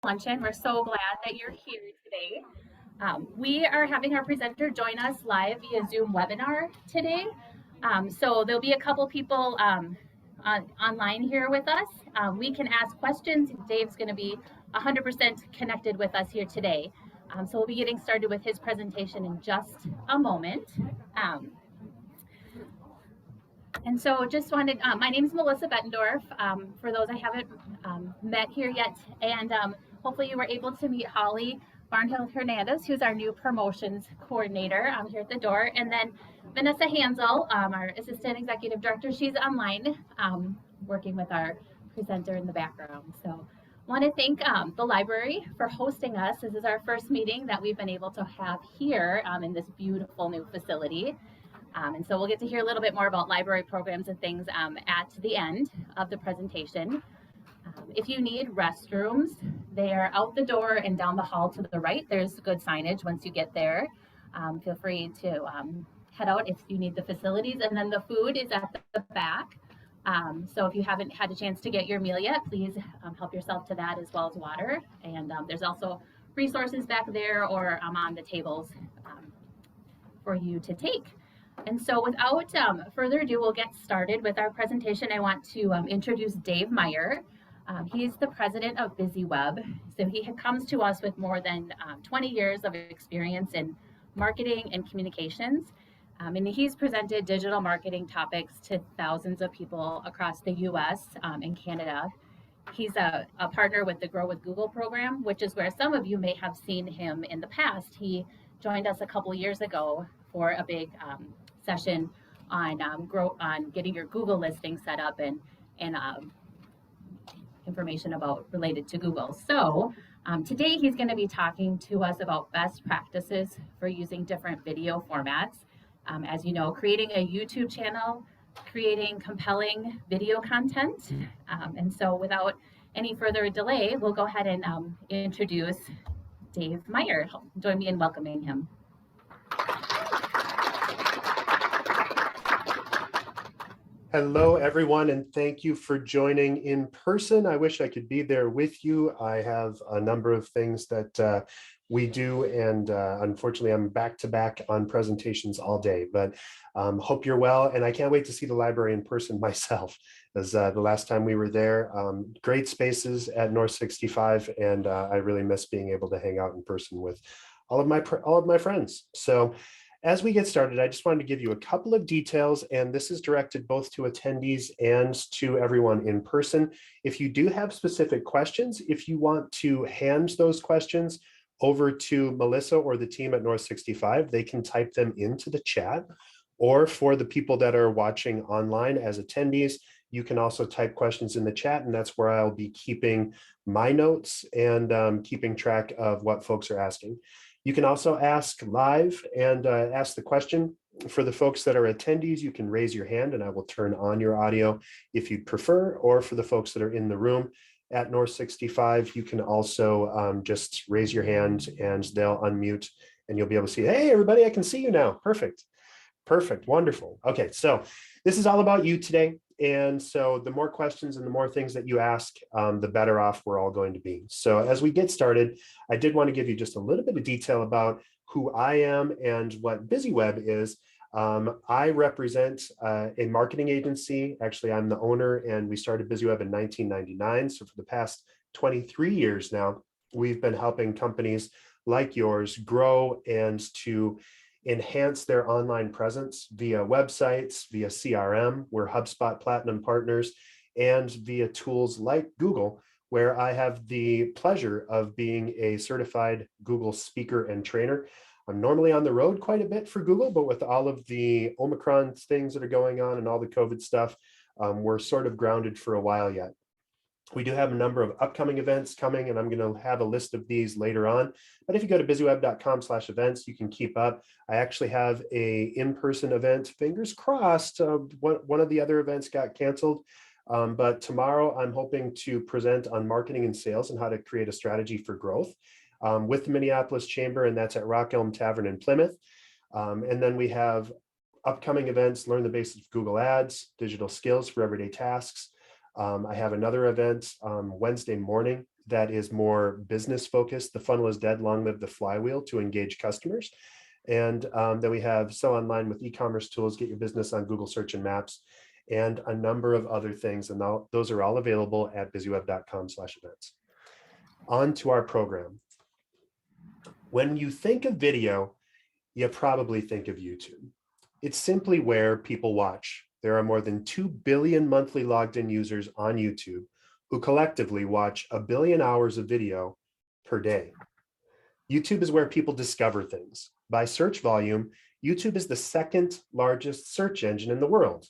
luncheon. We're so glad that you're here today. We are having our presenter join us live via Zoom webinar today. So there'll be a couple people online here with us. We can ask questions. Dave's going to be 100% connected with us here today. So we'll be getting started with his presentation in just a moment. And so just wanted, my name is Melissa Bettendorf, for those I haven't met here yet, and hopefully you were able to meet Holly Barnhill Hernandez, who's our new promotions coordinator here at the door, and then Vanessa Hansel, our assistant executive director. She's online working with our presenter in the background. So I want to thank the library for hosting us. This is our first meeting that we've been able to have here in this beautiful new facility. And so we'll get to hear a little bit more about library programs and things at the end of the presentation. If you need restrooms, they are out the door and down the hall to the right. There's good signage once you get there. Feel free to head out if you need the facilities. And then the food is at the back. So if you haven't had a chance to get your meal yet, please help yourself to that as well as water. And there's also resources back there or on the tables for you to take. And so without further ado, we'll get started with our presentation. I want to introduce Dave Meyer. He's the president of BusyWeb. So he comes to us with more than 20 years of experience in marketing and communications. And he's presented digital marketing topics to thousands of people across the US and Canada. He's a partner with the Grow with Google program, which is where some of you may have seen him in the past. He joined us a couple years ago for a big session on getting your Google listing set up and information about related to Google. So today he's going to be talking to us about best practices for using different video formats. As you know, creating a YouTube channel, creating compelling video content. And so without any further delay, we'll go ahead and introduce Dave Meyer. Join me in welcoming him. Hello, everyone, and thank you for joining in person. I wish I could be there with you. I have a number of things that we do, and unfortunately, I'm back-to-back on presentations all day, but hope you're well, and I can't wait to see the library in person myself, as the last time we were there. Great spaces at North 65, and I really miss being able to hang out in person with all of my friends. So as we get started, I just wanted to give you a couple of details, and this is directed both to attendees and to everyone in person. If you do have specific questions, if you want to hand those questions over to Melissa or the team at North 65, they can type them into the chat. Or for the people that are watching online as attendees, you can also type questions in the chat, and that's where I'll be keeping my notes and keeping track of what folks are asking. You can also ask live and ask the question. For the folks that are attendees, you can raise your hand and I will turn on your audio if you'd prefer, or for the folks that are in the room at North 65, you can also just raise your hand and they'll unmute and you'll be able to see, hey, everybody, I can see you now. Perfect. Perfect. Wonderful. Okay, so this is all about you today. And so the more questions and the more things that you ask, the better off we're all going to be. So as we get started, I did want to give you just a little bit of detail about who I am and what BusyWeb is. I represent a marketing agency. Actually, I'm the owner, and we started BusyWeb in 1999. So for the past 23 years now, we've been helping companies like yours grow and to enhance their online presence via websites, via CRM, we're HubSpot Platinum partners, and via tools like Google, where I have the pleasure of being a certified Google speaker and trainer. I'm normally on the road quite a bit for Google, but with all of the Omicron things that are going on and all the COVID stuff, we're sort of grounded for a while yet. We do have a number of upcoming events coming, and I'm going to have a list of these later on. But if you go to busyweb.com/events, you can keep up. I actually have a in-person event, fingers crossed. One of the other events got canceled. But tomorrow I'm hoping to present on marketing and sales and how to create a strategy for growth with the Minneapolis Chamber, and that's at Rock Elm Tavern in Plymouth. And then we have upcoming events, learn the basics of Google Ads, digital skills for everyday tasks, I have another event Wednesday morning that is more business focused. The funnel is dead, long live the flywheel, to engage customers. And then we have Sell Online with e-commerce tools, get your business on Google search and maps, and a number of other things. And those are all available at busyweb.com/events. On to our program. When you think of video, you probably think of YouTube. It's simply where people watch. There are more than 2 billion monthly logged in users on YouTube who collectively watch 1 billion hours of video per day. YouTube is where people discover things. By search volume, YouTube is the second largest search engine in the world.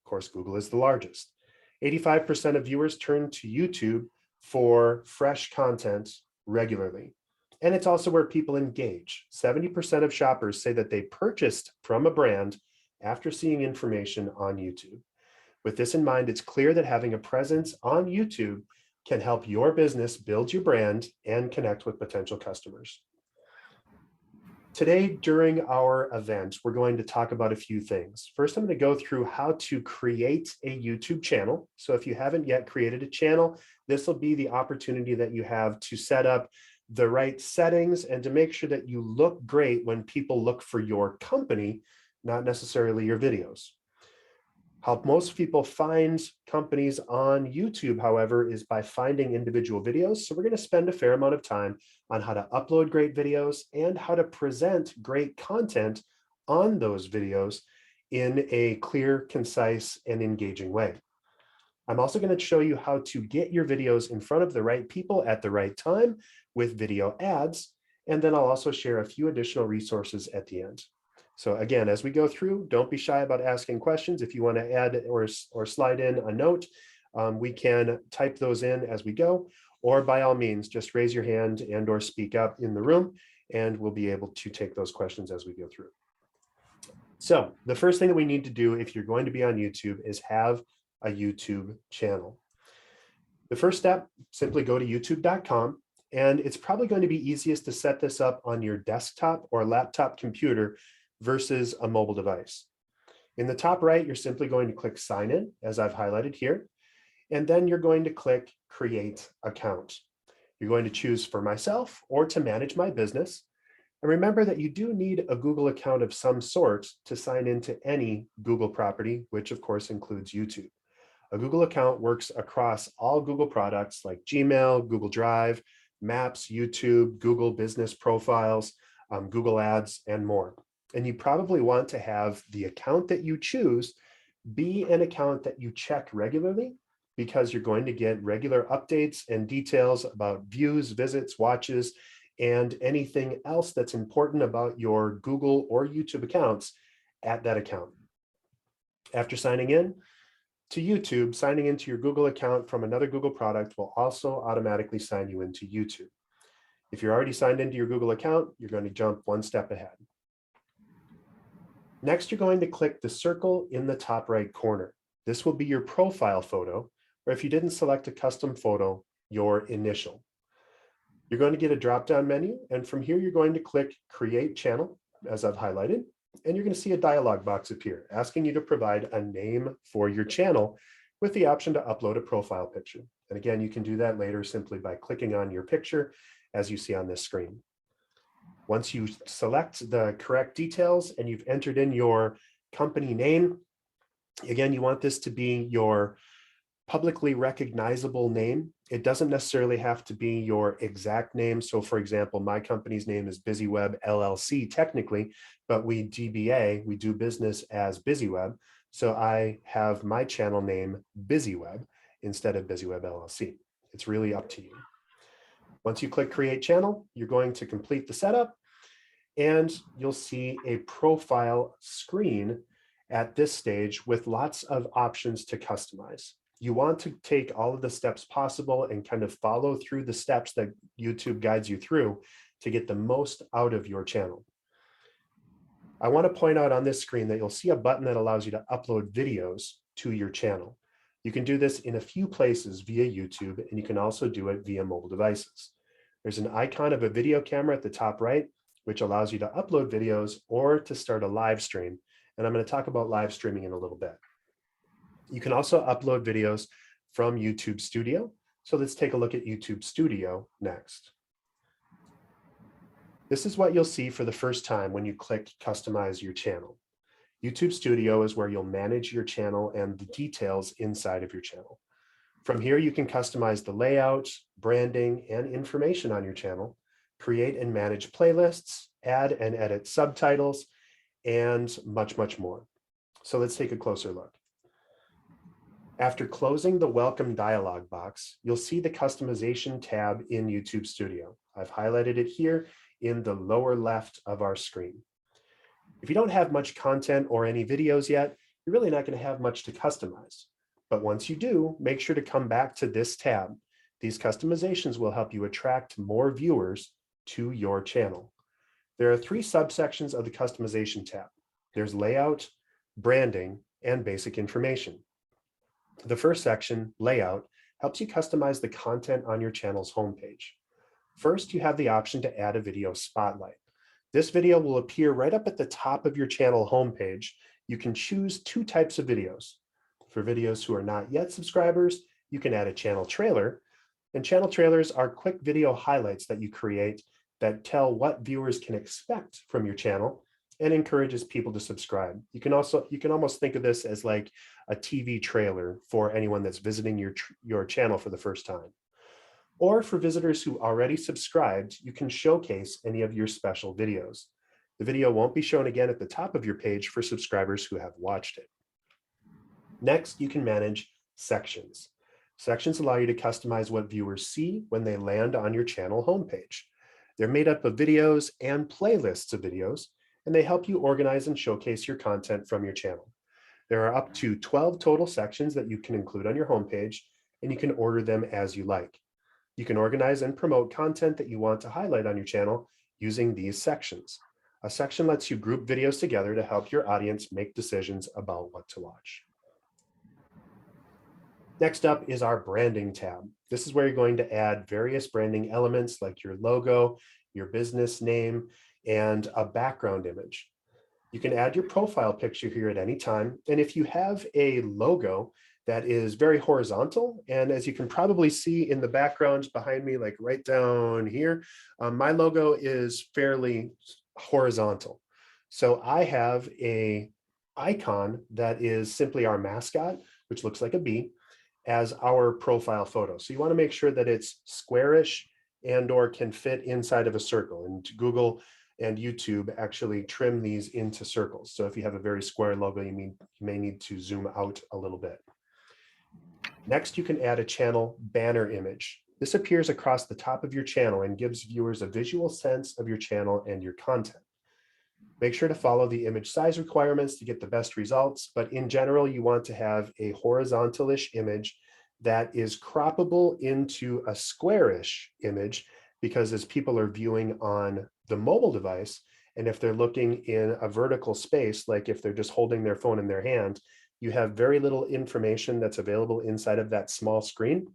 Of course, Google is the largest. 85% of viewers turn to YouTube for fresh content regularly. And it's also where people engage. 70% of shoppers say that they purchased from a brand after seeing information on YouTube. With this in mind, it's clear that having a presence on YouTube can help your business build your brand and connect with potential customers. Today, during our event, we're going to talk about a few things. First, I'm going to go through how to create a YouTube channel. So if you haven't yet created a channel, this will be the opportunity that you have to set up the right settings and to make sure that you look great when people look for your company, not necessarily your videos. How most people find companies on YouTube, however, is by finding individual videos. So we're going to spend a fair amount of time on how to upload great videos and how to present great content on those videos in a clear, concise, and engaging way. I'm also going to show you how to get your videos in front of the right people at the right time with video ads. And then I'll also share a few additional resources at the end. So again, as we go through, don't be shy about asking questions. If you want to add or slide in a note, we can type those in as we go, or by all means, just raise your hand and or speak up in the room, and we'll be able to take those questions as we go through. So the first thing that we need to do if you're going to be on YouTube is have a YouTube channel. The first step, simply go to youtube.com, and it's probably going to be easiest to set this up on your desktop or laptop computer versus a mobile device. In the top right, you're simply going to click sign in, as I've highlighted here, and then you're going to click create account. You're going to choose for myself or to manage my business. And remember that you do need a Google account of some sort to sign into any Google property, which of course includes YouTube. A Google account works across all Google products like Gmail, Google Drive, Maps, YouTube, Google Business Profiles, Google Ads, and more. And you probably want to have the account that you choose be an account that you check regularly, because you're going to get regular updates and details about views, visits, watches, and anything else that's important about your Google or YouTube accounts at that account. After signing in to YouTube, signing into your Google account from another Google product will also automatically sign you into YouTube. If you're already signed into your Google account, you're going to jump one step ahead. Next, you're going to click the circle in the top right corner. This will be your profile photo, or if you didn't select a custom photo, your initial. You're going to get a drop-down menu, and from here, you're going to click Create Channel, as I've highlighted, and you're going to see a dialog box appear, asking you to provide a name for your channel with the option to upload a profile picture. And again, you can do that later simply by clicking on your picture, as you see on this screen. Once you select the correct details and you've entered in your company name, again, you want this to be your publicly recognizable name. It doesn't necessarily have to be your exact name. So for example, my company's name is BusyWeb LLC technically, but we DBA, we do business as BusyWeb. So I have my channel name BusyWeb instead of BusyWeb LLC. It's really up to you. Once you click Create Channel, you're going to complete the setup, and you'll see a profile screen at this stage with lots of options to customize. You want to take all of the steps possible and kind of follow through the steps that YouTube guides you through to get the most out of your channel. I want to point out on this screen that you'll see a button that allows you to upload videos to your channel. You can do this in a few places via YouTube, and you can also do it via mobile devices. There's an icon of a video camera at the top right, which allows you to upload videos or to start a live stream. And I'm going to talk about live streaming in a little bit. You can also upload videos from YouTube Studio. So let's take a look at YouTube Studio next. This is what you'll see for the first time when you click Customize Your Channel. YouTube Studio is where you'll manage your channel and the details inside of your channel. From here, you can customize the layout, branding, and information on your channel, create and manage playlists, add and edit subtitles, and much, much more. So let's take a closer look. After closing the Welcome dialog box, you'll see the Customization tab in YouTube Studio. I've highlighted it here in the lower left of our screen. If you don't have much content or any videos yet, you're really not going to have much to customize. But once you do, make sure to come back to this tab. These customizations will help you attract more viewers to your channel. There are 3 subsections of the Customization tab. There's Layout, Branding, and Basic Information. The first section, Layout, helps you customize the content on your channel's homepage. First, you have the option to add a video spotlight. This video will appear right up at the top of your channel homepage. You can choose 2 types of videos. For videos who are not yet subscribers, you can add a channel trailer. And channel trailers are quick video highlights that you create that tell what viewers can expect from your channel and encourages people to subscribe. You can almost think of this as like a TV trailer for anyone that's visiting your channel for the first time. Or for visitors who already subscribed, you can showcase any of your special videos. The video won't be shown again at the top of your page for subscribers who have watched it. Next, you can manage sections. Sections allow you to customize what viewers see when they land on your channel homepage. They're made up of videos and playlists of videos, and they help you organize and showcase your content from your channel. There are up to 12 total sections that you can include on your homepage, and you can order them as you like. You can organize and promote content that you want to highlight on your channel using these sections. A section lets you group videos together to help your audience make decisions about what to watch. Next up is our Branding tab. This is where you're going to add various branding elements like your logo, your business name, and a background image. You can add your profile picture here at any time. And if you have a logo that is very horizontal, and as you can probably see in the background behind me, like right down here, my logo is fairly horizontal. So I have a icon that is simply our mascot, which looks like a bee, as our profile photo. So you want to make sure that it's squarish and or can fit inside of a circle. And Google and YouTube actually trim these into circles. So if you have a very square logo, you may need to zoom out a little bit. Next, you can add a channel banner image. This appears across the top of your channel and gives viewers a visual sense of your channel and your content. Make sure to follow the image size requirements to get the best results, but in general, you want to have a horizontalish image that is croppable into a squarish image, because as people are viewing on the mobile device, and if they're looking in a vertical space, like if they're just holding their phone in their hand, you have very little information that's available inside of that small screen,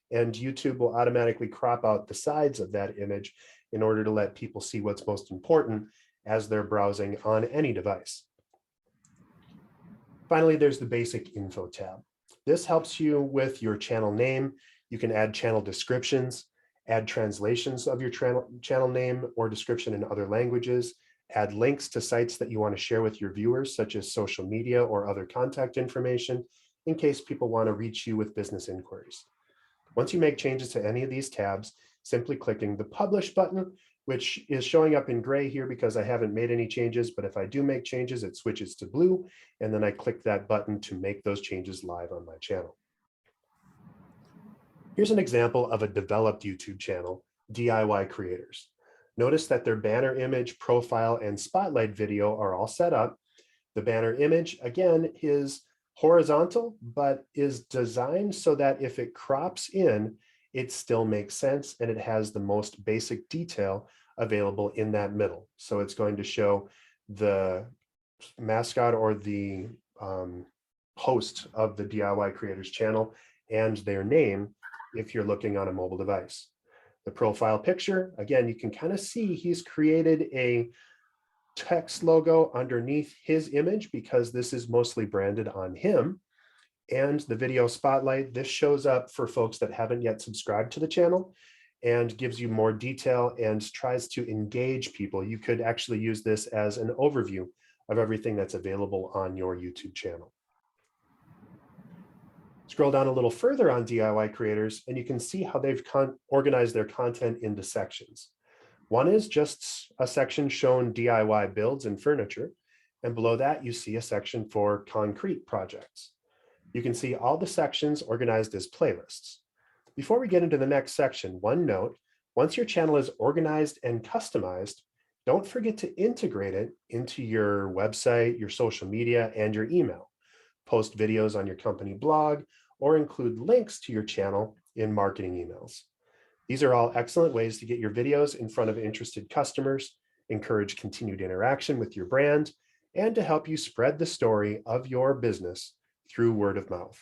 and YouTube will automatically crop out the sides of that image in order to let people see what's most important as they're browsing on any device. Finally, there's the Basic Info tab. This helps you with your channel name. You can add channel descriptions, add translations of your channel name or description in other languages, add links to sites that you want to share with your viewers, such as social media or other contact information, in case people want to reach you with business inquiries. Once you make changes to any of these tabs, simply clicking the Publish button, which is showing up in gray here because I haven't made any changes, but if I do make changes, it switches to blue, and then I click that button to make those changes live on my channel. Here's an example of a developed YouTube channel, DIY Creators. Notice that their banner image, profile, and spotlight video are all set up. The banner image, again, is horizontal, but is designed so that if it crops in, it still makes sense, and it has the most basic detail available in that middle. So it's going to show the mascot or the host of the DIY Creators channel and their name if you're looking on a mobile device. The profile picture, again, you can kind of see he's created a text logo underneath his image because this is mostly branded on him. and the video spotlight. This shows up for folks that haven't yet subscribed to the channel and gives you more detail and tries to engage people. You could actually use this as an overview of everything that's available on your YouTube channel. Scroll down a little further on DIY creators and you can see how they've organized their content into sections. One is just a section showing DIY builds and furniture, and below that you see a section for concrete projects. You can see all the sections organized as playlists. Before we get into the next section, one note: once your channel is organized and customized, don't forget to integrate it into your website, your social media, and your email. Post videos on your company blog, or include links to your channel in marketing emails. These are all excellent ways to get your videos in front of interested customers, encourage continued interaction with your brand, and to help you spread the story of your business through word of mouth.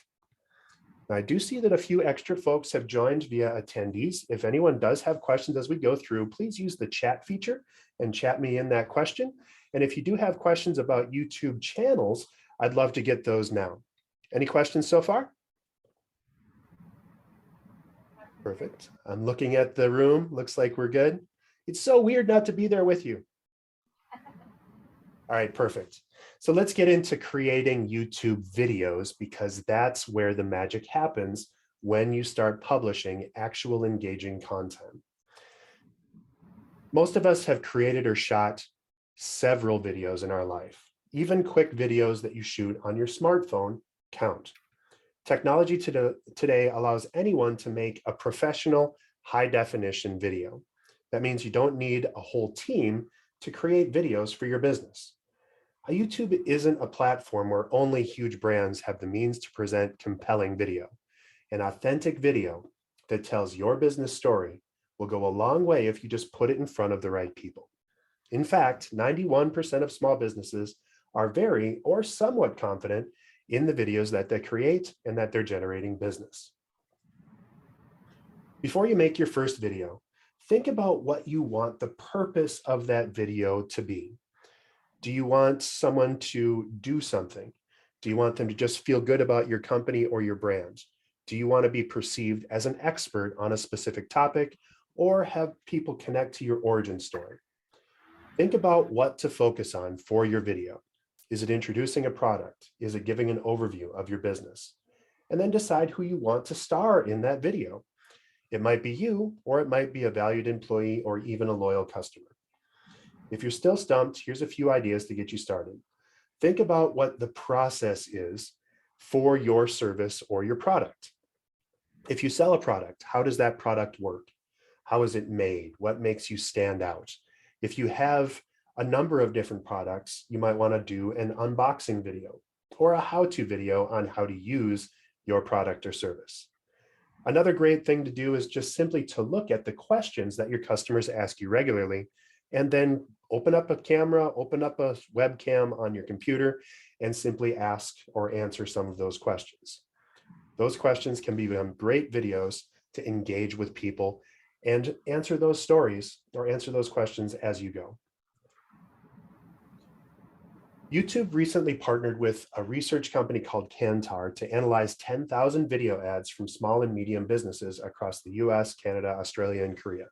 Now, I do see that a few extra folks have joined via attendees. If anyone does have questions as we go through, please use the chat feature and chat me in that question. And if you do have questions about YouTube channels, I'd love to get those now. Any questions so far? Perfect. I'm looking at the room. Looks like we're good. It's so weird not to be there with you. All right, perfect. So let's get into creating YouTube videos, because that's where the magic happens when you start publishing actual engaging content. Most of us have created or shot several videos in our life. Even quick videos that you shoot on your smartphone count. Technology today allows anyone to make a professional, high-definition video. That means you don't need a whole team to create videos for your business. YouTube isn't a platform where only huge brands have the means to present compelling video. An authentic video that tells your business story will go a long way if you just put it in front of the right people. In fact, 91% of small businesses are very or somewhat confident in the videos that they create and that they're generating business. Before you make your first video, think about what you want the purpose of that video to be. Do you want someone to do something? Do you want them to just feel good about your company or your brand? Do you want to be perceived as an expert on a specific topic, or have people connect to your origin story? Think about what to focus on for your video. Is it introducing a product? Is it giving an overview of your business? And then decide who you want to star in that video. It might be you, or it might be a valued employee, or even a loyal customer. If you're still stumped, here's a few ideas to get you started. Think about what the process is for your service or your product. If you sell a product, how does that product work? How is it made? What makes you stand out? If you have a number of different products, you might want to do an unboxing video or a how-to video on how to use your product or service. Another great thing to do is just simply to look at the questions that your customers ask you regularly, and then open up a camera, open up a webcam on your computer, and simply ask or answer some of those questions. Those questions can become great videos to engage with people and answer those stories or answer those questions as you go. YouTube recently partnered with a research company called Kantar to analyze 10,000 video ads from small and medium businesses across the US, Canada, Australia, and Korea.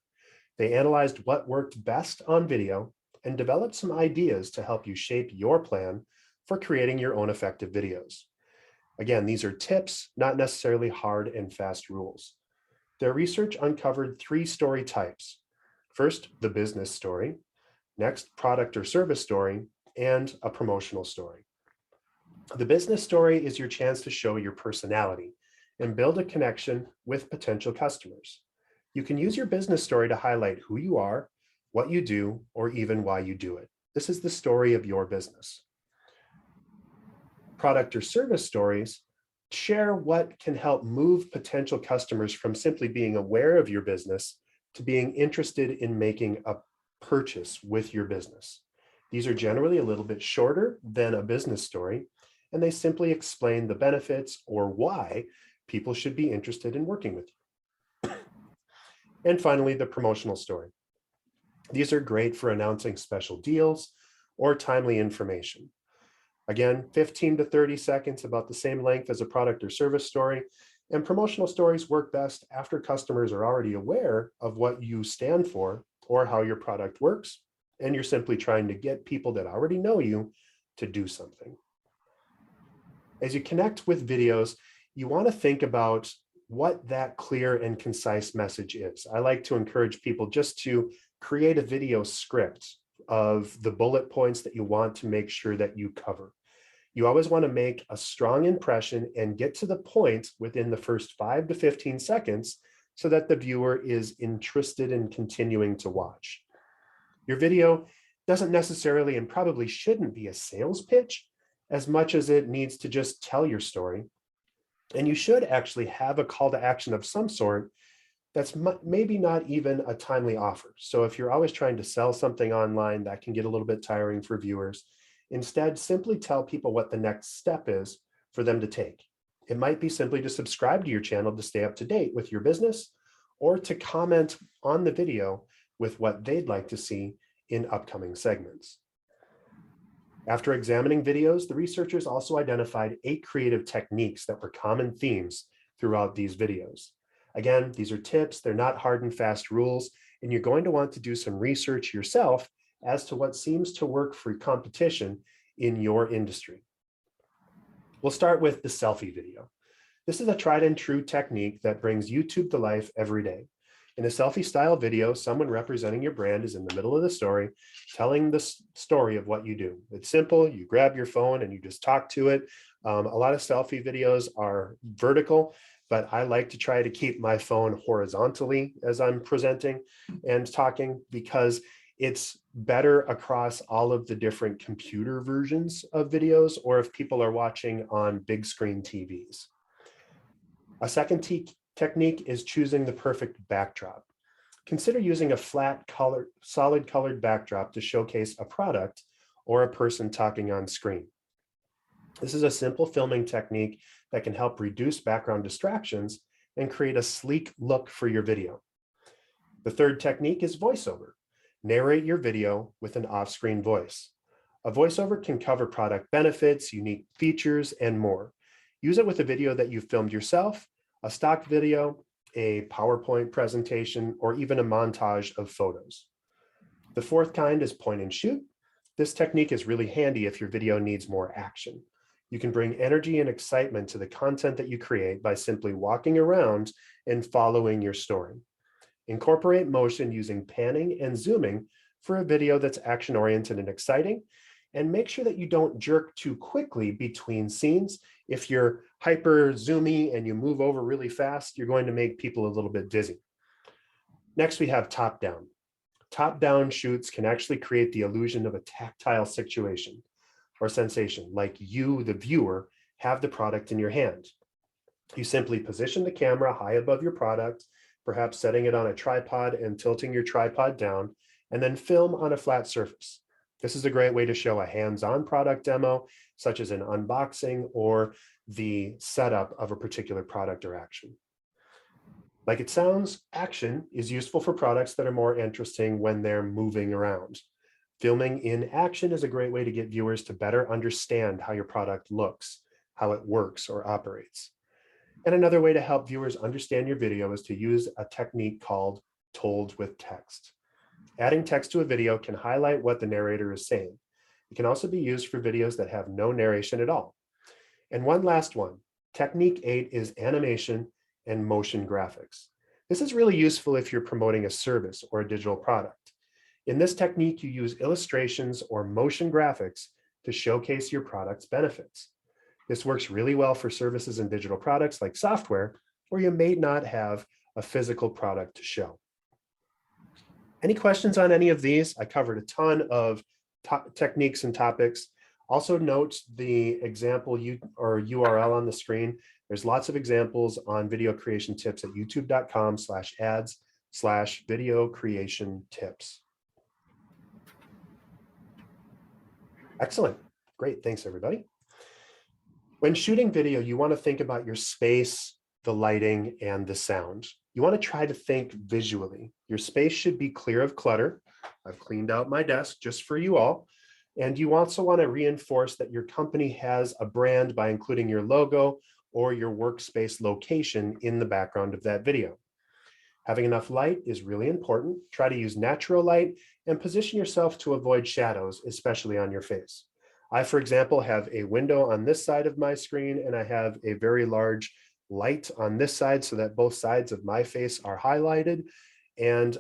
They analyzed what worked best on video and developed some ideas to help you shape your plan for creating your own effective videos. Again, these are tips, not necessarily hard and fast rules. Their research uncovered 3 story types. First, the business story. Next, product or service story, and a promotional story. The business story is your chance to show your personality and build a connection with potential customers. You can use your business story to highlight who you are, what you do, or even why you do it. This is the story of your business. Product or service stories share what can help move potential customers from simply being aware of your business to being interested in making a purchase with your business. These are generally a little bit shorter than a business story, and they simply explain the benefits or why people should be interested in working with you. And finally, the promotional story. These are great for announcing special deals or timely information. Again, 15 to 30 seconds, about the same length as a product or service story. And promotional stories work best after customers are already aware of what you stand for or how your product works, and you're simply trying to get people that already know you to do something. As you connect with videos, you want to think about what that clear and concise message is. I like to encourage people just to create a video script of the bullet points that you want to make sure that you cover. You always want to make a strong impression and get to the point within the first 5 to 15 seconds so that the viewer is interested in continuing to watch. Your video doesn't necessarily and probably shouldn't be a sales pitch as much as it needs to just tell your story. And you should actually have a call to action of some sort that's maybe not even a timely offer. So if you're always trying to sell something online, that can get a little bit tiring for viewers. Instead, simply tell people what the next step is for them to take. It might be simply to subscribe to your channel to stay up to date with your business, or to comment on the video with what they'd like to see in upcoming segments. After examining videos, the researchers also identified 8 creative techniques that were common themes throughout these videos. Again, these are tips, they're not hard and fast rules, and you're going to want to do some research yourself as to what seems to work for competition in your industry. We'll start with the selfie video. This is a tried and true technique that brings YouTube to life every day. In a selfie style video, someone representing your brand is in the middle of the story, telling the story of what you do. It's simple. You grab your phone and you just talk to it. A lot of selfie videos are vertical, but I like to try to keep my phone horizontally as I'm presenting and talking, because it's better across all of the different computer versions of videos, or if people are watching on big screen TVs. A second technique is choosing the perfect backdrop. Consider using a flat color, solid colored backdrop to showcase a product or a person talking on screen. This is a simple filming technique that can help reduce background distractions and create a sleek look for your video. The third technique is voiceover. Narrate your video with an off-screen voice. A voiceover can cover product benefits, unique features, and more. Use it with a video that you filmed yourself, a stock video, a PowerPoint presentation, or even a montage of photos. The fourth kind is point and shoot. This technique is really handy if your video needs more action. You can bring energy and excitement to the content that you create by simply walking around and following your story. Incorporate motion using panning and zooming for a video that's action-oriented and exciting, and make sure that you don't jerk too quickly between scenes. If you're hyper zoomy and you move over really fast, you're going to make people a little bit dizzy. Next, we have top-down. Top-down shoots can actually create the illusion of a tactile situation or sensation, like you, the viewer, have the product in your hand. You simply position the camera high above your product, perhaps setting it on a tripod and tilting your tripod down, and then film on a flat surface. This is a great way to show a hands-on product demo, such as an unboxing or the setup of a particular product or action. Like it sounds, action is useful for products that are more interesting when they're moving around. Filming in action is a great way to get viewers to better understand how your product looks, how it works or operates. And another way to help viewers understand your video is to use a technique called told with text. Adding text to a video can highlight what the narrator is saying. It can also be used for videos that have no narration at all. And one last one, technique 8 is animation and motion graphics. This is really useful if you're promoting a service or a digital product. In this technique, you use illustrations or motion graphics to showcase your product's benefits. This works really well for services and digital products like software, where you may not have a physical product to show. Any questions on any of these? I covered a ton of techniques and topics. Also note the example or URL on the screen. There's lots of examples on video creation tips at youtube.com/ads/video creation tips. Excellent. Great. Thanks, everybody. When shooting video, you want to think about your space, the lighting, and the sound. You want to try to think visually. Your space should be clear of clutter. I've cleaned out my desk just for you all. And you also want to reinforce that your company has a brand by including your logo or your workspace location in the background of that video. Having enough light is really important. Try to use natural light and position yourself to avoid shadows, especially on your face. I, for example, have a window on this side of my screen, and I have a very large light on this side so that both sides of my face are highlighted. And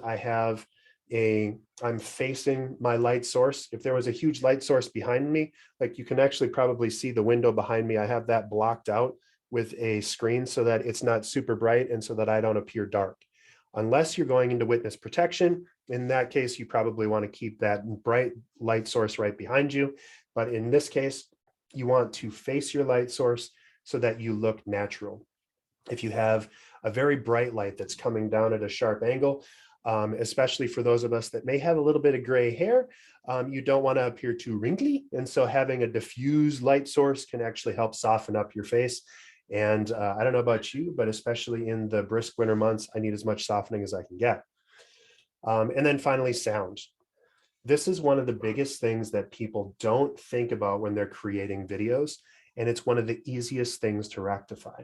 I'm facing my light source. If there was a huge light source behind me, like you can actually probably see the window behind me, I have that blocked out with a screen so that it's not super bright and so that I don't appear dark. Unless you're going into witness protection, in that case, you probably want to keep that bright light source right behind you. But in this case, you want to face your light source so that you look natural. If you have a very bright light that's coming down at a sharp angle, especially for those of us that may have a little bit of gray hair, you don't want to appear too wrinkly. And so having a diffuse light source can actually help soften up your face. And I don't know about you, but especially in the brisk winter months, I need as much softening as I can get. And then finally, sound. This is one of the biggest things that people don't think about when they're creating videos, and it's one of the easiest things to rectify.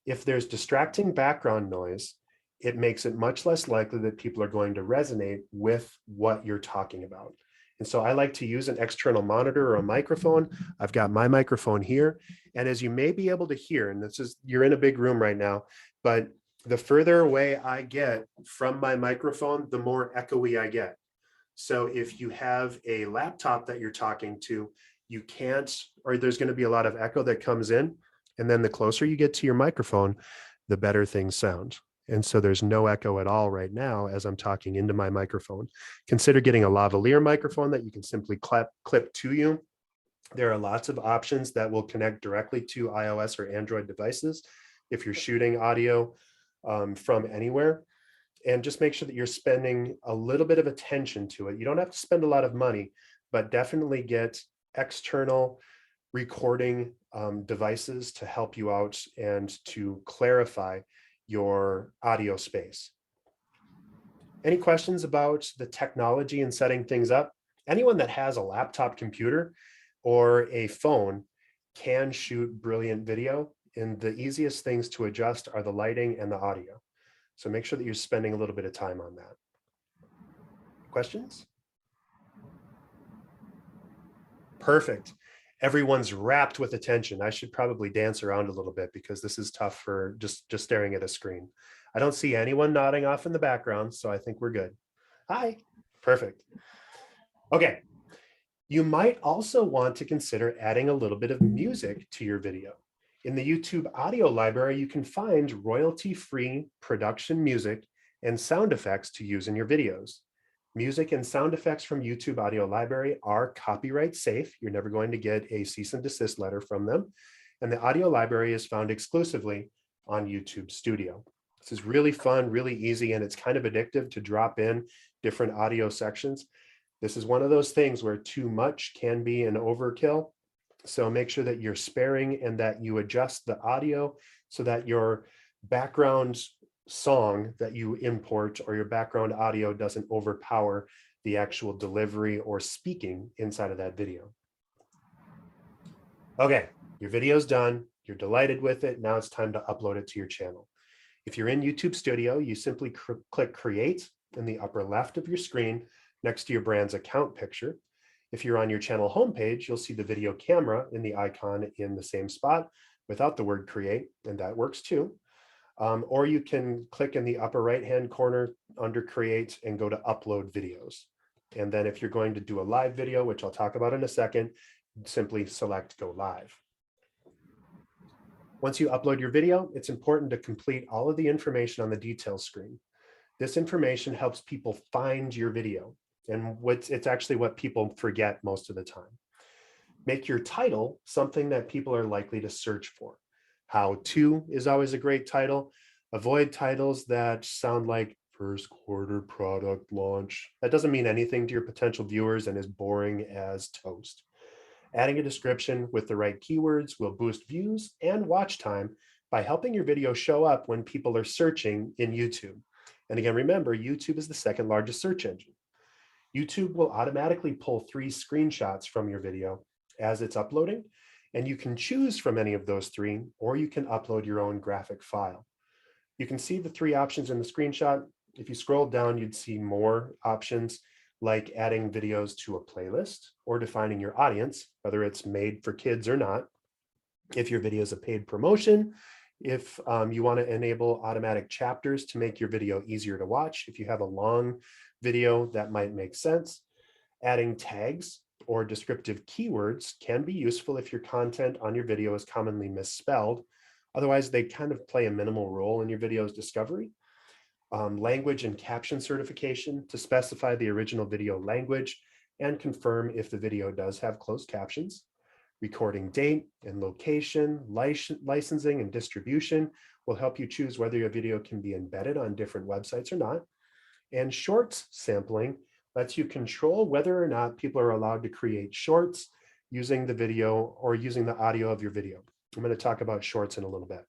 If there's distracting background noise, it makes it much less likely that people are going to resonate with what you're talking about. And so I like to use an external monitor or a microphone. I've got my microphone here. And as you may be able to hear, and you're in a big room right now, but the further away I get from my microphone, the more echoey I get. So if you have a laptop that you're talking to, you can't, or there's going to be a lot of echo that comes in. And then the closer you get to your microphone, the better things sound. And so there's no echo at all right now as I'm talking into my microphone. Consider getting a lavalier microphone that you can simply clip to you. There are lots of options that will connect directly to iOS or Android devices if you're shooting audio from anywhere. And just make sure that you're spending a little bit of attention to it. You don't have to spend a lot of money, but definitely get external recording devices to help you out and to clarify your audio space. Any questions about the technology and setting things up? Anyone that has a laptop computer or a phone can shoot brilliant video, and the easiest things to adjust are the lighting and the audio. So make sure that you're spending a little bit of time on that. Questions? Perfect. Everyone's wrapped with attention. I should probably dance around a little bit because this is tough for just staring at a screen. I don't see anyone nodding off in the background, so I think we're good. Hi. Perfect. Okay. You might also want to consider adding a little bit of music to your video. In the YouTube audio library, you can find royalty-free production music and sound effects to use in your videos. Music and sound effects from YouTube audio library are copyright safe. You're never going to get a cease and desist letter from them. And the audio library is found exclusively on YouTube Studio. This is really fun, really easy, and it's kind of addictive to drop in different audio sections. This is one of those things where too much can be an overkill. So make sure that you're sparing and that you adjust the audio so that your background song that you import or your background audio doesn't overpower the actual delivery or speaking inside of that video. Okay, your video's done. You're delighted with it. Now it's time to upload it to your channel. If you're in YouTube Studio, you simply click Create in the upper left of your screen next to your brand's account picture. If you're on your channel homepage, you'll see the video camera in the icon in the same spot without the word Create, and that works too. Or you can click in the upper right-hand corner under Create and go to Upload Videos. And then if you're going to do a live video, which I'll talk about in a second, simply select Go Live. Once you upload your video, it's important to complete all of the information on the details screen. This information helps people find your video, and it's actually what people forget most of the time. Make your title something that people are likely to search for. How to is always a great title. Avoid titles that sound like first quarter product launch. That doesn't mean anything to your potential viewers and is boring as toast. Adding a description with the right keywords will boost views and watch time by helping your video show up when people are searching in YouTube. And again, remember, YouTube is the second largest search engine. YouTube will automatically pull 3 screenshots from your video as it's uploading, and you can choose from any of those 3, or you can upload your own graphic file. You can see the 3 options in the screenshot. If you scroll down, you'd see more options like adding videos to a playlist or defining your audience, whether it's made for kids or not. If your video is a paid promotion, if you want to enable automatic chapters to make your video easier to watch, if you have a long video that might make sense. Adding tags or descriptive keywords can be useful if your content on your video is commonly misspelled. Otherwise, they kind of play a minimal role in your video's discovery. Language and caption certification to specify the original video language and confirm if the video does have closed captions. Recording date and location, licensing and distribution will help you choose whether your video can be embedded on different websites or not. And shorts sampling lets you control whether or not people are allowed to create shorts using the video or using the audio of your video. I'm going to talk about shorts in a little bit.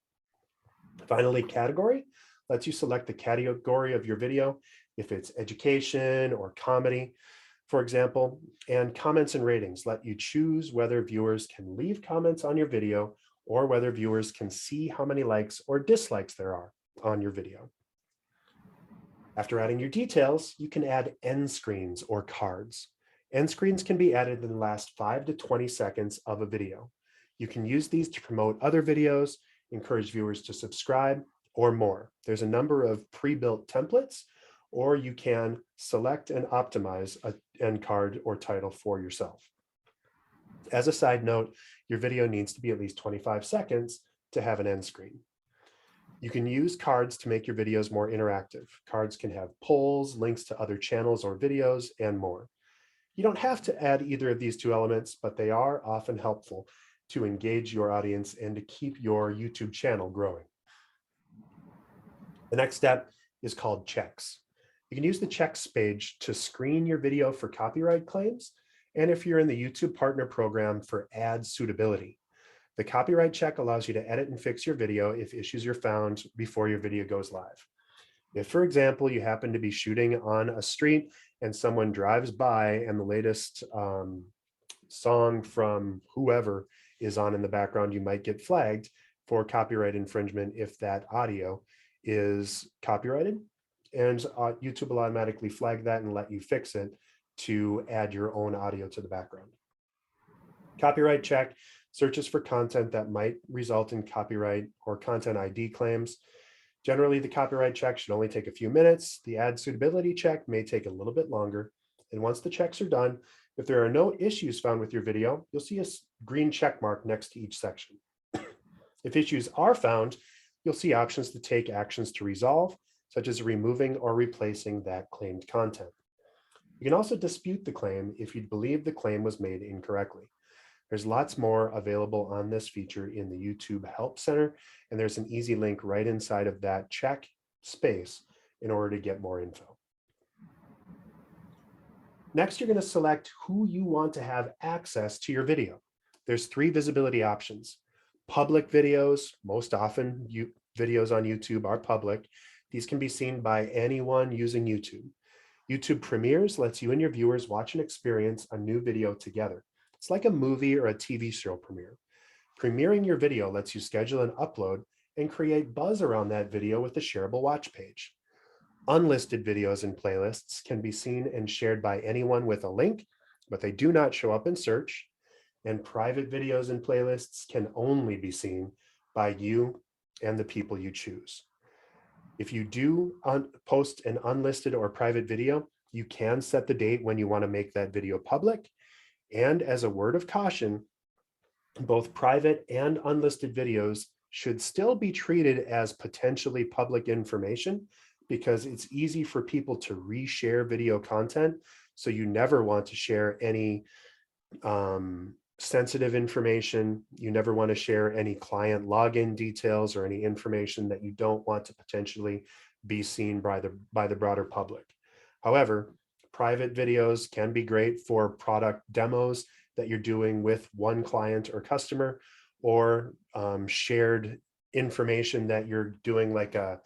Finally, category lets you select the category of your video, if it's education or comedy, for example, and comments and ratings let you choose whether viewers can leave comments on your video or whether viewers can see how many likes or dislikes there are on your video. After adding your details, you can add end screens or cards. End screens can be added in the last 5 to 20 seconds of a video. You can use these to promote other videos, encourage viewers to subscribe, or more. There's a number of pre-built templates, or you can select and optimize an end card or title for yourself. As a side note, your video needs to be at least 25 seconds to have an end screen. You can use cards to make your videos more interactive. Cards can have polls, links to other channels or videos, and more. You don't have to add either of these 2 elements, but they are often helpful to engage your audience and to keep your YouTube channel growing. The next step is called checks. You can use the checks page to screen your video for copyright claims, and if you're in the YouTube Partner Program, for ad suitability. The copyright check allows you to edit and fix your video if issues are found before your video goes live. If, for example, you happen to be shooting on a street and someone drives by and the latest song from whoever is on in the background, you might get flagged for copyright infringement if that audio is copyrighted. And YouTube will automatically flag that and let you fix it to add your own audio to the background. Copyright check searches for content that might result in copyright or content ID claims. Generally, the copyright check should only take a few minutes. The ad suitability check may take a little bit longer. And once the checks are done, if there are no issues found with your video, you'll see a green check mark next to each section. If issues are found, you'll see options to take actions to resolve, such as removing or replacing that claimed content. You can also dispute the claim if you believe the claim was made incorrectly. There's lots more available on this feature in the YouTube Help Center, and there's an easy link right inside of that check space in order to get more info. Next, you're going to select who you want to have access to your video. There's 3 visibility options. Public videos, most often videos on YouTube are public. These can be seen by anyone using YouTube. YouTube Premieres lets you and your viewers watch and experience a new video together. It's like a movie or a TV show premiere. Premiering your video lets you schedule an upload and create buzz around that video with a shareable watch page. Unlisted videos and playlists can be seen and shared by anyone with a link, but they do not show up in search. And private videos and playlists can only be seen by you and the people you choose. If you do post an unlisted or private video, you can set the date when you want to make that video public. And as a word of caution, both private and unlisted videos should still be treated as potentially public information because it's easy for people to reshare video content. So you never want to share any sensitive information. You never want to share any client login details or any information that you don't want to potentially be seen by the broader public. However, private videos can be great for product demos that you're doing with one client or customer, or shared information that you're doing like a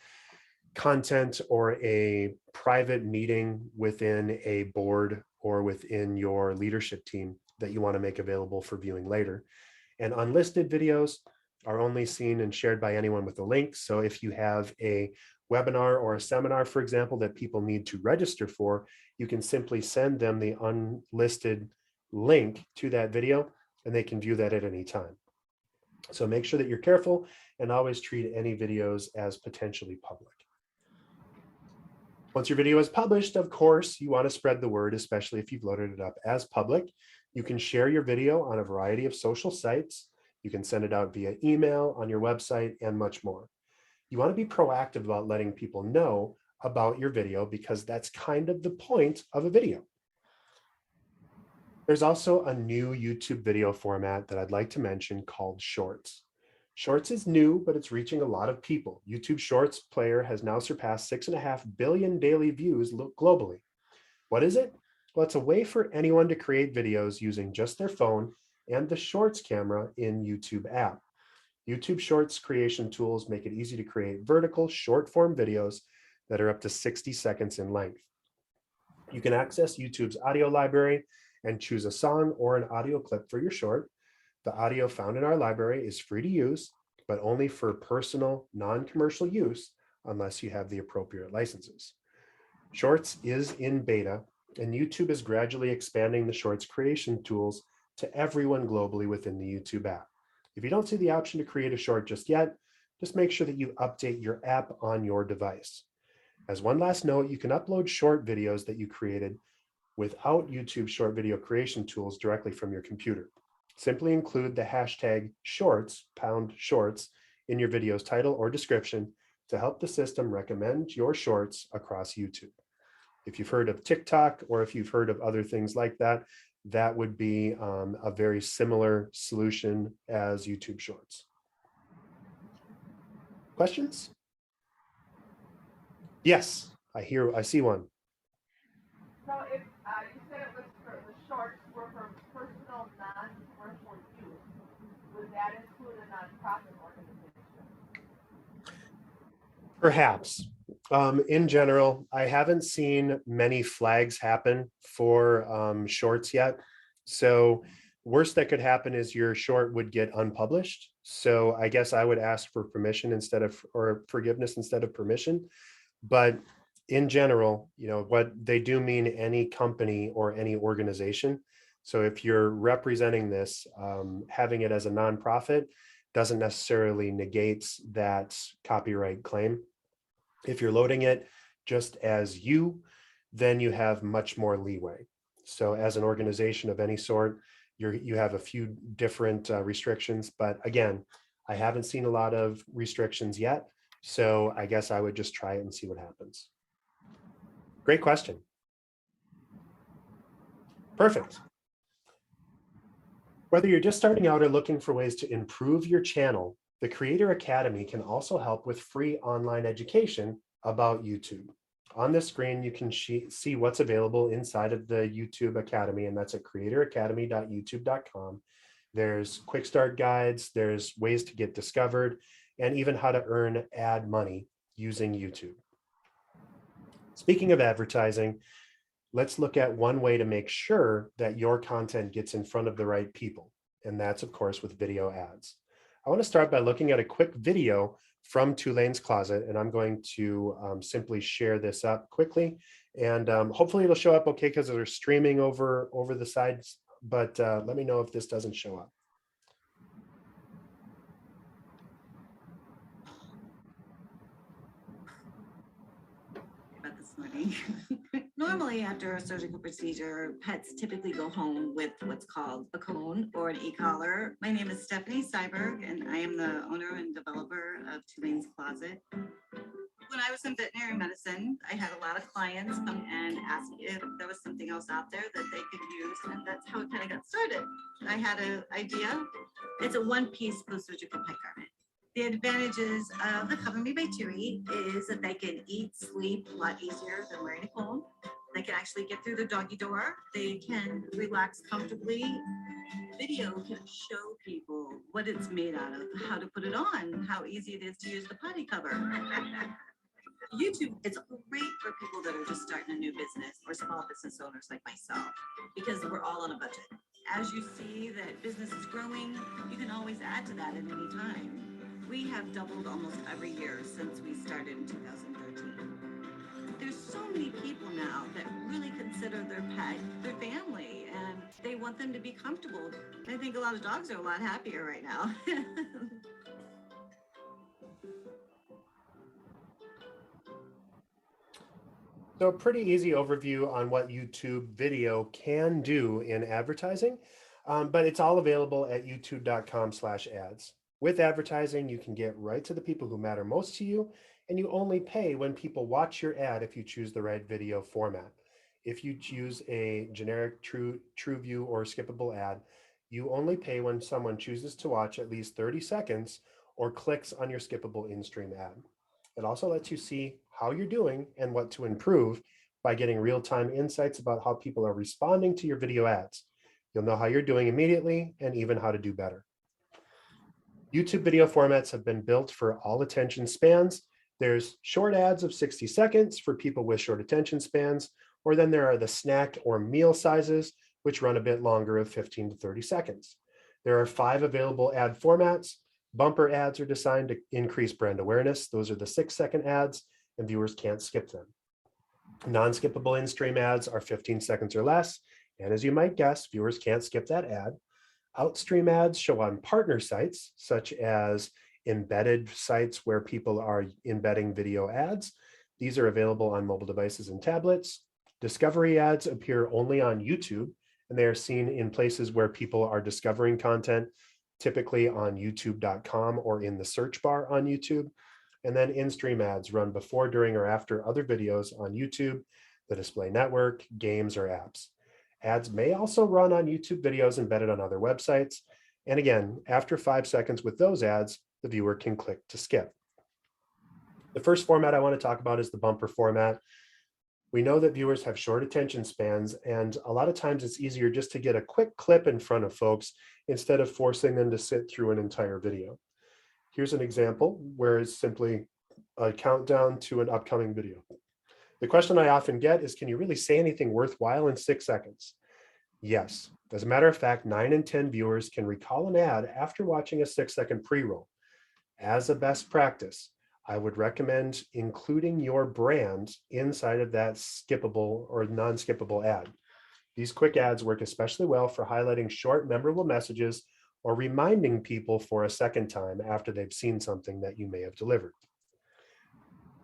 content or a private meeting within a board or within your leadership team that you want to make available for viewing later. And unlisted videos are only seen and shared by anyone with a link. So if you have a webinar or a seminar, for example, that people need to register for, you can simply send them the unlisted link to that video and they can view that at any time. So make sure that you're careful and always treat any videos as potentially public. Once your video is published, of course, you want to spread the word, especially if you've loaded it up as public. You can share your video on a variety of social sites. You can send it out via email, on your website, and much more. You want to be proactive about letting people know about your video because that's kind of the point of a video. There's also a new YouTube video format that I'd like to mention called Shorts. Shorts is new, but it's reaching a lot of people. YouTube Shorts player has now surpassed 6.5 billion daily views globally. What is it? Well, it's a way for anyone to create videos using just their phone and the Shorts camera in YouTube app. YouTube Shorts creation tools make it easy to create vertical short form videos that are up to 60 seconds in length. You can access YouTube's audio library and choose a song or an audio clip for your short. The audio found in our library is free to use, but only for personal, non-commercial use unless you have the appropriate licenses. Shorts is in beta, and YouTube is gradually expanding the Shorts creation tools to everyone globally within the YouTube app. If you don't see the option to create a short just yet, just make sure that you update your app on your device. As one last note, you can upload short videos that you created without YouTube short video creation tools directly from your computer. Simply include the hashtag shorts, #shorts, in your video's title or description to help the system recommend your shorts across YouTube. If you've heard of TikTok or if you've heard of other things like that, that would be a very similar solution as YouTube Shorts. Questions? Yes, I see one. So if you said it was for the shorts were for personal, non-commercial use, would that include a nonprofit organization? Perhaps. In general, I haven't seen many flags happen for shorts yet. So worst that could happen is your short would get unpublished. So I guess I would ask for permission or forgiveness instead of permission. But in general, what they do mean any company or any organization. So if you're representing this, having it as a nonprofit doesn't necessarily negate that copyright claim. If you're loading it just as you, then you have much more leeway. So as an organization of any sort, you have a few different restrictions, but again, I haven't seen a lot of restrictions yet. So I guess I would just try it and see what happens. Great question. Perfect. Whether you're just starting out or looking for ways to improve your channel, the Creator Academy can also help with free online education about YouTube. On this screen, you can see what's available inside of the YouTube Academy, and that's at creatoracademy.youtube.com. There's quick start guides, there's ways to get discovered, and even how to earn ad money using YouTube. Speaking of advertising, let's look at one way to make sure that your content gets in front of the right people. And that's, of course, with video ads. I want to start by looking at a quick video from Tulane's Closet, and I'm going to simply share this up quickly. And hopefully it'll show up okay because they're streaming over the sides, but let me know if this doesn't show up. About this morning. Normally, after a surgical procedure, pets typically go home with what's called a cone or an e-collar. My name is Stephanie Seiberg, and I am the owner and developer of Tulane's Closet. When I was in veterinary medicine, I had a lot of clients come and ask if there was something else out there that they could use, and that's how it kind of got started. I had an idea. It's a one-piece post-surgical pet garment. The advantages of the Cover Me by Chewy is that they can eat, sleep a lot easier than wearing a cone. They can actually get through the doggy door. They can relax comfortably. Video can show people what it's made out of, how to put it on, how easy it is to use the potty cover. YouTube, it's great for people that are just starting a new business or small business owners like myself, because we're all on a budget. As you see that business is growing, you can always add to that at any time. We have doubled almost every year since we started in 2013. There's so many people now that really consider their pet their family, and they want them to be comfortable. I think a lot of dogs are a lot happier right now. So a pretty easy overview on what YouTube video can do in advertising, but it's all available at youtube.com/ads. With advertising, you can get right to the people who matter most to you, and you only pay when people watch your ad if you choose the right video format. If you choose a generic true view or skippable ad, you only pay when someone chooses to watch at least 30 seconds or clicks on your skippable in-stream ad. It also lets you see how you're doing and what to improve by getting real-time insights about how people are responding to your video ads. You'll know how you're doing immediately and even how to do better. YouTube video formats have been built for all attention spans. There's short ads of 60 seconds for people with short attention spans, or then there are the snack or meal sizes, which run a bit longer of 15 to 30 seconds. There are 5 available ad formats. Bumper ads are designed to increase brand awareness. Those are the 6-second ads, and viewers can't skip them. Non-skippable in-stream ads are 15 seconds or less, and as you might guess, viewers can't skip that ad. Outstream ads show on partner sites, such as embedded sites where people are embedding video ads. These are available on mobile devices and tablets. Discovery ads appear only on YouTube, and they are seen in places where people are discovering content, typically on youtube.com or in the search bar on YouTube. And then in-stream ads run before, during, or after other videos on YouTube, the display network, games, or apps. Ads may also run on YouTube videos embedded on other websites. And again, after 5 seconds with those ads, the viewer can click to skip. The first format I want to talk about is the bumper format. We know that viewers have short attention spans, and a lot of times it's easier just to get a quick clip in front of folks instead of forcing them to sit through an entire video. Here's an example where it's simply a countdown to an upcoming video. The question I often get is, can you really say anything worthwhile in 6 seconds? Yes. As a matter of fact, 9 in 10 viewers can recall an ad after watching a 6-second pre-roll. As a best practice, I would recommend including your brand inside of that skippable or non-skippable ad. These quick ads work especially well for highlighting short, memorable messages or reminding people for a second time after they've seen something that you may have delivered.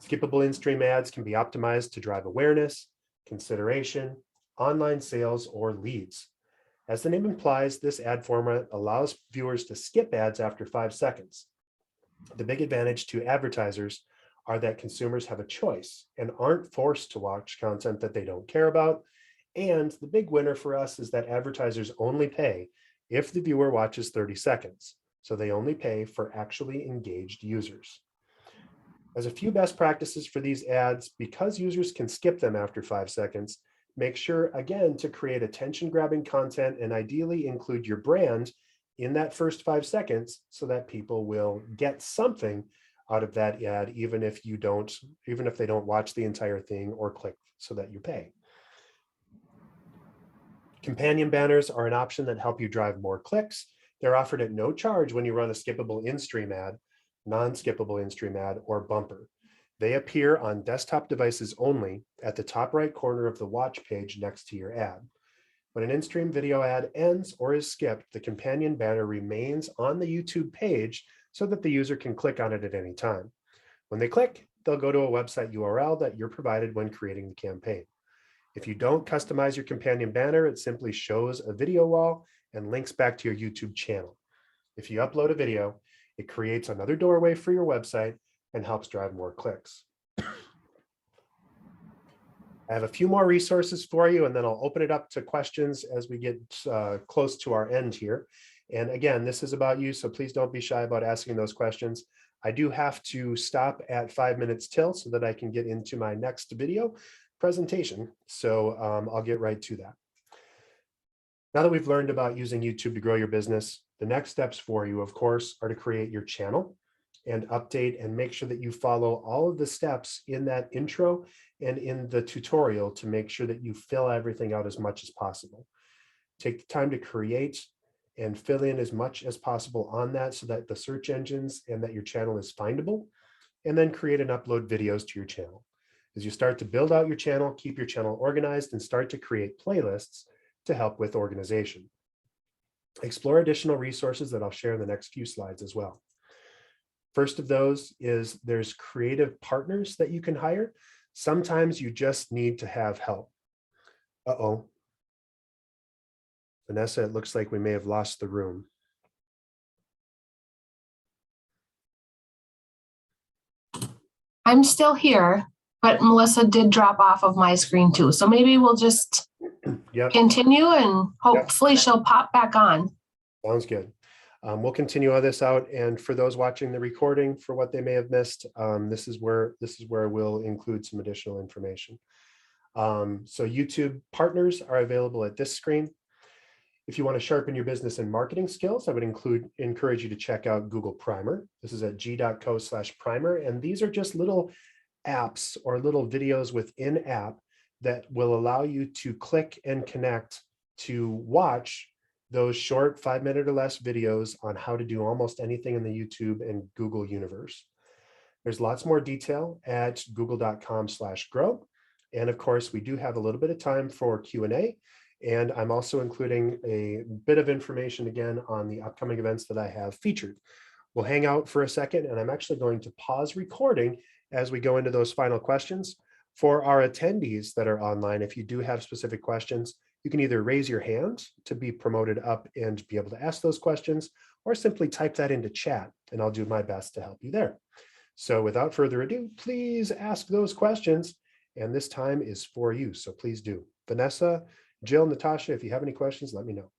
Skippable in-stream ads can be optimized to drive awareness, consideration, online sales, or leads. As the name implies, this ad format allows viewers to skip ads after 5 seconds. The big advantage to advertisers are that consumers have a choice and aren't forced to watch content that they don't care about. And the big winner for us is that advertisers only pay if the viewer watches 30 seconds. So they only pay for actually engaged users. As a few best practices for these ads, because users can skip them after 5 seconds, make sure, again, to create attention-grabbing content and ideally include your brand in that first 5 seconds so that people will get something out of that ad, even if they don't watch the entire thing or click so that you pay. Companion banners are an option that help you drive more clicks. They're offered at no charge when you run a skippable in-stream ad, non-skippable in-stream ad, or bumper. They appear on desktop devices only at the top right corner of the watch page next to your ad. When an in-stream video ad ends or is skipped, the companion banner remains on the YouTube page so that the user can click on it at any time. When they click, they'll go to a website URL that you're provided when creating the campaign. If you don't customize your companion banner, it simply shows a video wall and links back to your YouTube channel. If you upload a video, it creates another doorway for your website and helps drive more clicks. I have a few more resources for you, and then I'll open it up to questions as we get close to our end here. And again, this is about you, so please don't be shy about asking those questions. I do have to stop at 5 minutes till so that I can get into my next video presentation. So I'll get right to that. Now that we've learned about using YouTube to grow your business, the next steps for you, of course, are to create your channel. and update, and make sure that you follow all of the steps in that intro and in the tutorial to make sure that you fill everything out as much as possible. Take the time to create and fill in as much as possible on that so that the search engines and that your channel is findable, and then create and upload videos to your channel. As you start to build out your channel, keep your channel organized and start to create playlists to help with organization. Explore additional resources that I'll share in the next few slides as well. First of those is there's creative partners that you can hire. Sometimes you just need to have help. Uh-oh. Vanessa, it looks like we may have lost the room. I'm still here, but Melissa did drop off of my screen too. So maybe we'll just continue and hopefully she'll pop back on. Sounds good. We'll continue all this out. And for those watching the recording, for what they may have missed, this is where we'll include some additional information. So YouTube partners are available at this screen. If you want to sharpen your business and marketing skills, I would encourage you to check out Google Primer. This is at g.co/primer. And these are just little apps or little videos within app that will allow you to click and connect to watch those short 5-minute or less videos on how to do almost anything in the YouTube and Google universe. There's lots more detail at google.com/grow. And of course, we do have a little bit of time for Q&A. And I'm also including a bit of information again on the upcoming events that I have featured. We'll hang out for a second, and I'm actually going to pause recording as we go into those final questions. For our attendees that are online, if you do have specific questions, you can either raise your hand to be promoted up and be able to ask those questions, or simply type that into chat, and I'll do my best to help you there. So without further ado, please ask those questions, and this time is for you, so please do. Vanessa, Jill, Natasha, if you have any questions, let me know.